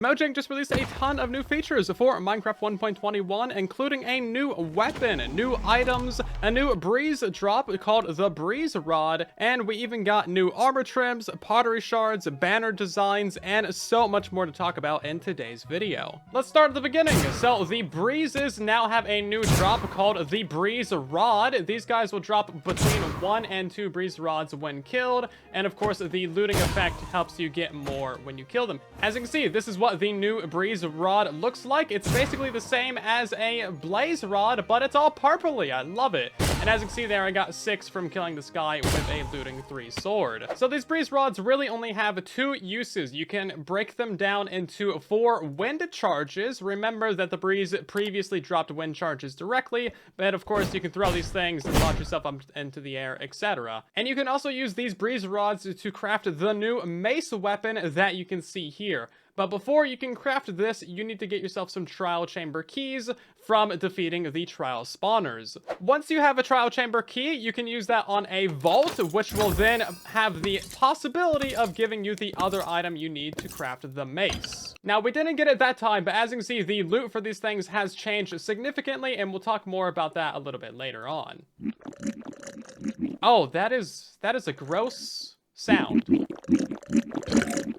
Mojang just released a ton of new features for Minecraft 1.21, including a new weapon, new items, a new breeze drop called the Breeze Rod, and we even got new armor trims, pottery shards, banner designs, and so much more to talk about in today's video. Let's start at the beginning. So the breezes now have a new drop called the Breeze Rod. These guys will drop between 1 and 2 breeze rods when killed, and of course the looting effect helps you get more when you kill them. As you can see, this is what the new breeze rod looks like. It's basically the same as a blaze rod, but it's all purpley. I love it. And as you can see there, I got 6 from killing this guy with a looting 3 sword. So these breeze rods really only have 2 uses. You can break them down into 4 wind charges. Remember that the breeze previously dropped wind charges directly, but of course you can throw these things and launch yourself up into the air, etc. And you can also use these breeze rods to craft the new mace weapon that you can see here. But before you can craft this, you need to get yourself some trial chamber keys from defeating the trial spawners. Once you have a trial chamber key, you can use that on a vault, which will then have the possibility of giving you the other item you need to craft the mace. Now, we didn't get it that time, but as you can see, the loot for these things has changed significantly, and we'll talk more about that a little bit later on. Oh, that is a gross sound.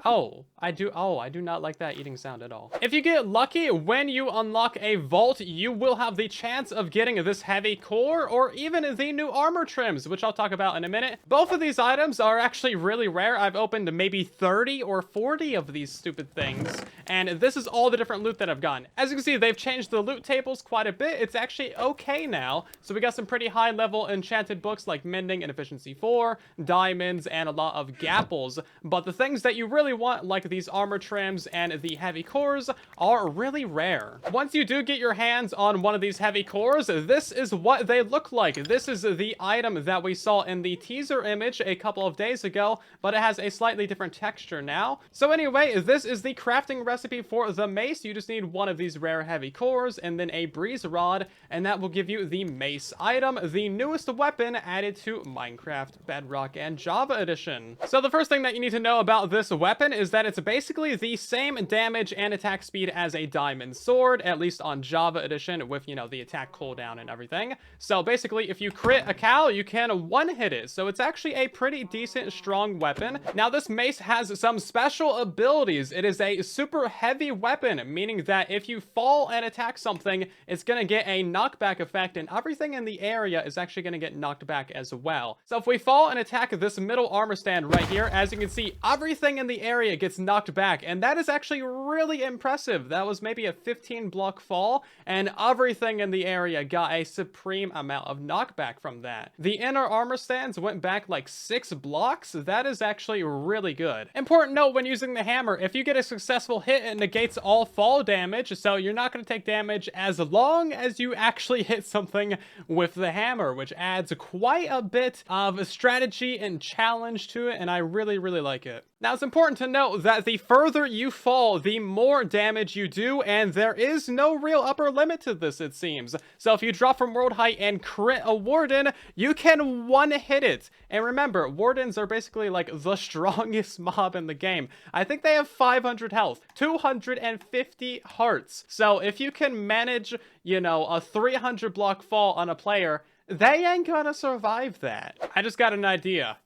Oh, I do not like that eating sound at all. If you get lucky, when you unlock a vault, you will have the chance of getting this heavy core or even the new armor trims, which I'll talk about in a minute. Both of these items are actually really rare. I've opened maybe 30 or 40 of these stupid things, and this is all the different loot that I've gotten. As you can see, they've changed the loot tables quite a bit. It's actually okay now. So we got some pretty high level enchanted books like Mending and Efficiency 4, diamonds, and a lot of gapples. But the things that you really want, like these armor trims and the heavy cores, are really rare. Once you do get your hands on one of these heavy cores, this is what they look like. This is the item that we saw in the teaser image a couple of days ago, but it has a slightly different texture now. So anyway, this is the crafting recipe for the mace. You just need one of these rare heavy cores and then a breeze rod, and that will give you the mace item, the newest weapon added to Minecraft Bedrock and Java Edition. So the first thing that you need to know about this weapon is that it's basically the same damage and attack speed as a diamond sword, at least on Java Edition, with, you know, the attack cooldown and everything. So basically, if you crit a cow, you can one-hit it. So it's actually a pretty decent, strong weapon. Now, this mace has some special abilities. It is a super heavy weapon, meaning that if you fall and attack something, it's gonna get a knockback effect, and everything in the area is actually gonna get knocked back as well. So if we fall and attack this middle armor stand right here, as you can see, everything in the area gets knocked back, and that is actually really impressive. That was maybe a 15 block fall, and everything in the area got a supreme amount of knockback from that. The inner armor stands went back like 6 blocks. That is actually really good. Important note when using the hammer, if you get a successful hit, it negates all fall damage, so you're not going to take damage as long as you actually hit something with the hammer, which adds quite a bit of strategy and challenge to it, and I really like it. Now, it's important to note that the further you fall, the more damage you do, and there is no real upper limit to this, it seems. So if you drop from world height and crit a warden, you can one-hit it. And remember, wardens are basically like the strongest mob in the game. I think they have 500 health, 250 hearts. So if you can manage, you know, a 300 block fall on a player, they ain't gonna survive that. I just got an idea.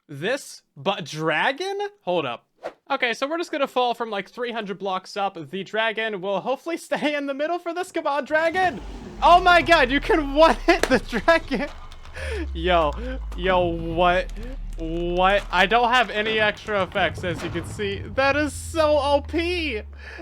This, but dragon? Hold up. Okay, so we're just gonna fall from like 300 blocks up. The dragon will hopefully stay in the middle for this. Come on, dragon! Oh my god, you can one-hit the dragon! Yo, what? What? I don't have any extra effects, as you can see. That is so OP!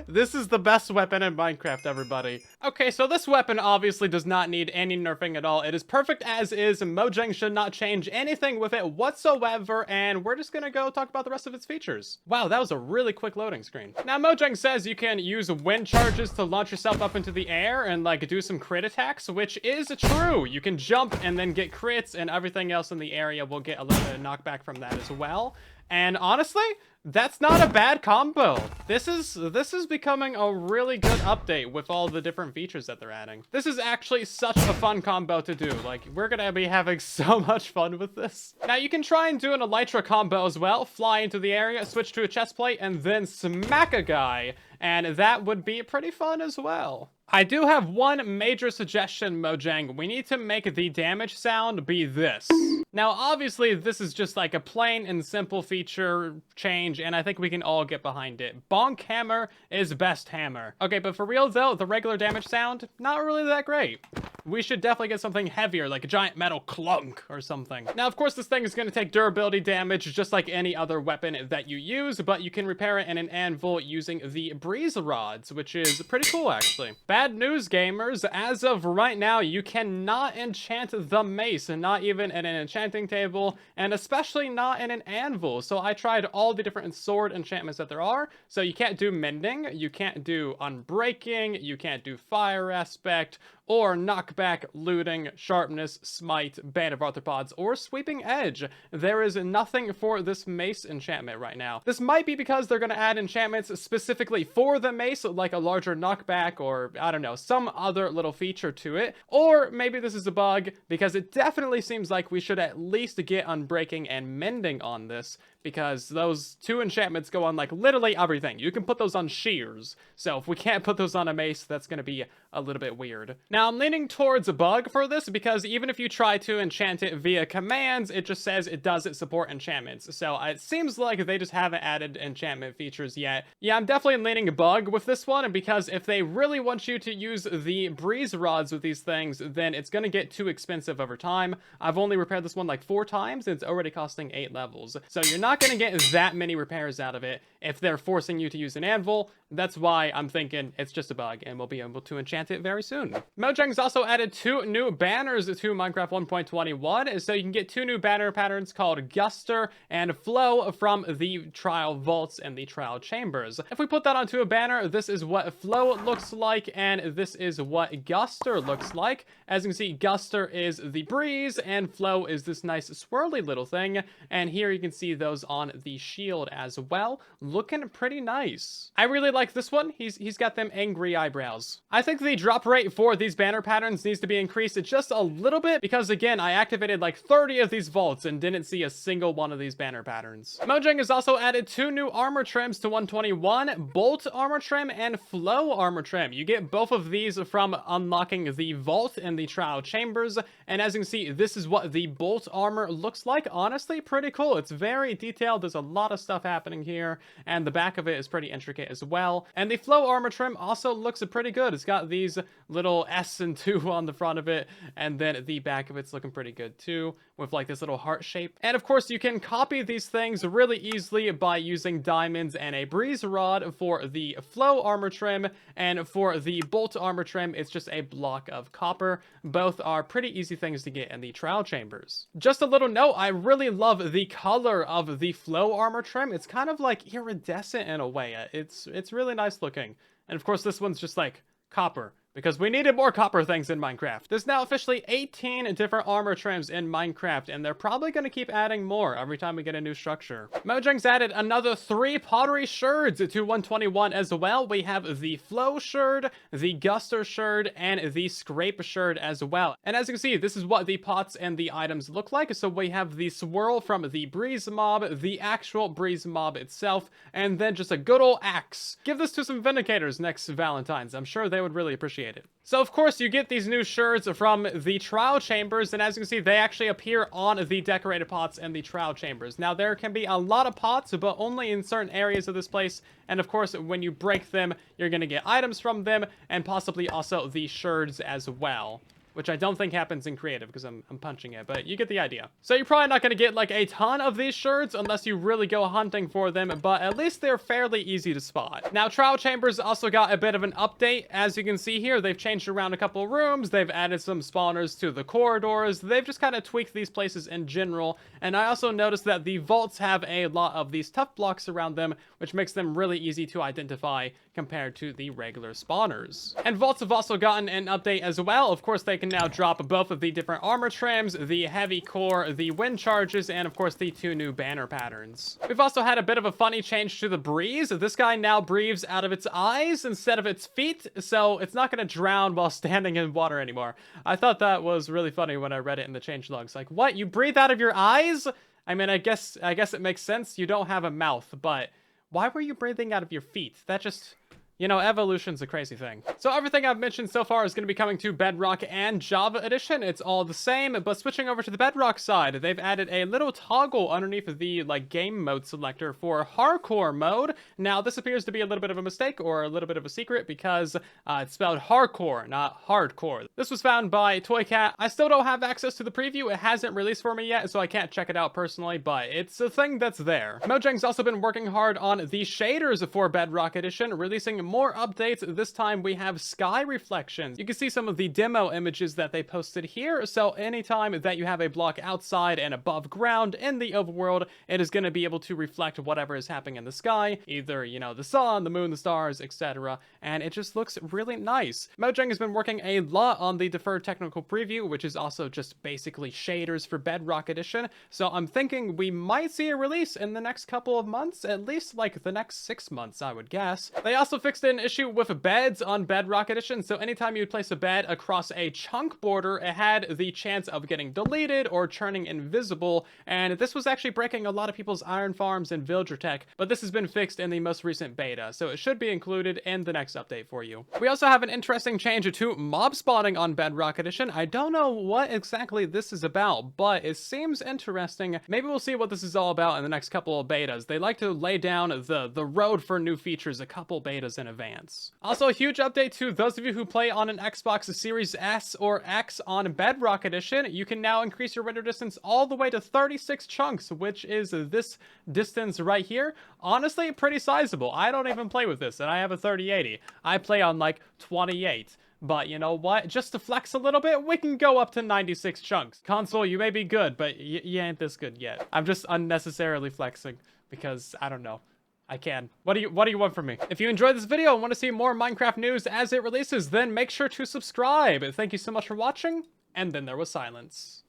This is the best weapon in Minecraft, everybody. Okay, so this weapon obviously does not need any nerfing at all. It is perfect as is. Mojang should not change anything with it whatsoever, and we're just gonna go talk about the rest of its features. Wow, that was a really quick loading screen. Now, Mojang says you can use wind charges to launch yourself up into the air and, like, do some crit attacks, which is true. You can jump and then get crits, and everything else in the area will get a little bit of knockback from that as well. And honestly, that's not a bad combo. This is becoming a really good update with all the different features that they're adding. This is actually such a fun combo to do. Like, we're gonna be having so much fun with this. Now, you can try and do an elytra combo as well. Fly into the area, switch to a chest plate, and then smack a guy. And that would be pretty fun as well. I do have one major suggestion, Mojang. We need to make the damage sound be this. Now, obviously, this is just like a plain and simple feature change, and I think we can all get behind it. Bonk hammer is best hammer. Okay, but for real though, the regular damage sound, not really that great. We should definitely get something heavier, like a giant metal clunk or something. Now, of course, this thing is going to take durability damage just like any other weapon that you use, but you can repair it in an anvil using the breeze rods, which is pretty cool, actually. Bad news, gamers. As of right now, you cannot enchant the mace, and not even in an enchanting table, and especially not in an anvil. So I tried all the different sword enchantments that there are. So you can't do mending, you can't do unbreaking, you can't do fire aspect, or knockback, looting, sharpness, smite, band of arthropods, or sweeping edge. There is nothing for this mace enchantment right now. This might be because they're going to add enchantments specifically for the mace, like a larger knockback, or I don't know, some other little feature to it. Or maybe this is a bug, because it definitely seems like we should at least get unbreaking and mending on this, because those two enchantments go on like literally everything. You can put those on shears. So if we can't put those on a mace, that's going to be a little bit weird. Now, I'm leaning towards a bug for this, because even if you try to enchant it via commands, it just says it doesn't support enchantments. So it seems like they just haven't added enchantment features yet. Yeah, I'm definitely leaning bug with this one, because if they really want you to use the breeze rods with these things, then it's going to get too expensive over time. I've only repaired this one like 4 times, and it's already costing 8 levels. So you're not going to get that many repairs out of it if they're forcing you to use an anvil. That's why I'm thinking it's just a bug, and we'll be able to enchant it very soon. Mojang's also added 2 new banners to Minecraft 1.21, so you can get 2 new banner patterns called Guster and Flow from the trial vaults and the trial chambers. If we put that onto a banner, this is what Flow looks like, and this is what Guster looks like. As you can see, Guster is the breeze, and Flow is this nice swirly little thing, and here you can see those on the shield as well, looking pretty nice. I really like this one. He's got them angry eyebrows. I think the drop rate for these banner patterns needs to be increased just a little bit, because again, I activated like 30 of these vaults and didn't see a single one of these banner patterns. Mojang has also added 2 new armor trims to 121, Bolt armor trim and Flow armor trim. You get both of these from unlocking the vault and the trial chambers, and as you can see, this is what the Bolt armor looks like. Honestly, pretty cool. It's very detailed. There's a lot of stuff happening here, and the back of it is pretty intricate as well. And the Flow armor trim also looks pretty good. It's got these little S and 2 on the front of it, and then the back of it's looking pretty good too, with like this little heart shape. And of course, you can copy these things really easily by using diamonds and a breeze rod for the Flow armor trim, and for the Bolt armor trim, it's just a block of copper. Both are pretty easy things to get in the trial chambers. Just a little note, I really love the color of the Flow armor trim. It's kind of like iridescent in a way. It's really nice looking. And of course, this one's just like copper, because we needed more copper things in Minecraft. There's now officially 18 different armor trims in Minecraft, and they're probably going to keep adding more every time we get a new structure. Mojang's added another 3 pottery sherds to 121 as well. We have the Flow sherd, the Guster sherd, and the Scrape sherd as well. And as you can see, this is what the pots and the items look like. So we have the swirl from the breeze mob, the actual breeze mob itself, and then just a good old axe. Give this to some vindicators next Valentine's. I'm sure they would really appreciate it. So of course you get these new sherds from the trial chambers, and as you can see, they actually appear on the decorated pots in the trial chambers. Now there can be a lot of pots, but only in certain areas of this place, and of course when you break them, you're going to get items from them, and possibly also the sherds as well. Which I don't think happens in creative because I'm punching it, but you get the idea. So you're probably not going to get like a ton of these sherds unless you really go hunting for them, but at least they're fairly easy to spot. Now, trial chambers also got a bit of an update. As you can see here, they've changed around a couple of rooms. They've added some spawners to the corridors. They've just kind of tweaked these places in general. And I also noticed that the vaults have a lot of these tough blocks around them, which makes them really easy to identify compared to the regular spawners. And vaults have also gotten an update as well. Of course, they can now drop both of the different armor trims, the heavy core, the wind charges, and of course the 2 new banner patterns. We've also had a bit of a funny change to the breeze. This guy now breathes out of its eyes instead of its feet, so it's not going to drown while standing in water anymore. I thought that was really funny when I read it in the changelogs. Like, what? You breathe out of your eyes? I mean, I guess it makes sense. You don't have a mouth, but why were you breathing out of your feet? That just... You know, evolution's a crazy thing. So everything I've mentioned so far is going to be coming to Bedrock and Java Edition. It's all the same, but switching over to the Bedrock side, they've added a little toggle underneath the, game mode selector for hardcore mode. Now, this appears to be a little bit of a mistake or a little bit of a secret because it's spelled hardcore, not hardcore. This was found by Toycat. I still don't have access to the preview. It hasn't released for me yet, so I can't check it out personally, but it's a thing that's there. Mojang's also been working hard on the shaders for Bedrock Edition, releasing more updates. This time we have sky reflections. You can see some of the demo images that they posted here. So anytime that you have a block outside and above ground in the overworld, it is going to be able to reflect whatever is happening in the sky, either, you know, the sun, the moon, the stars, etc. And it just looks really nice. Mojang has been working a lot on the deferred technical preview, which is also just basically shaders for Bedrock Edition. So I'm thinking we might see a release in the next couple of months, at least like the next 6 months, I would guess. They also fixed an issue with beds on Bedrock Edition, so anytime you would place a bed across a chunk border, it had the chance of getting deleted or turning invisible, and this was actually breaking a lot of people's iron farms and villager tech, but this has been fixed in the most recent beta, so it should be included in the next update for you. We also have an interesting change to mob spawning on Bedrock Edition. I don't know what exactly this is about, but it seems interesting. Maybe we'll see what this is all about in the next couple of betas. They like to lay down the road for new features a couple betas in advance. Also, a huge update to those of you who play on an Xbox Series S or X on Bedrock Edition. You can now increase your render distance all the way to 36 chunks, which is this distance right here. Honestly, pretty sizable. I don't even play with this, and I have a 3080. I play on like 28. But you know what? Just to flex a little bit, we can go up to 96 chunks. Console, you may be good, but you ain't this good yet. I'm just unnecessarily flexing because I don't know. I can. What do you want from me? If you enjoyed this video and want to see more Minecraft news as it releases, then make sure to subscribe. Thank you so much for watching, and then there was silence.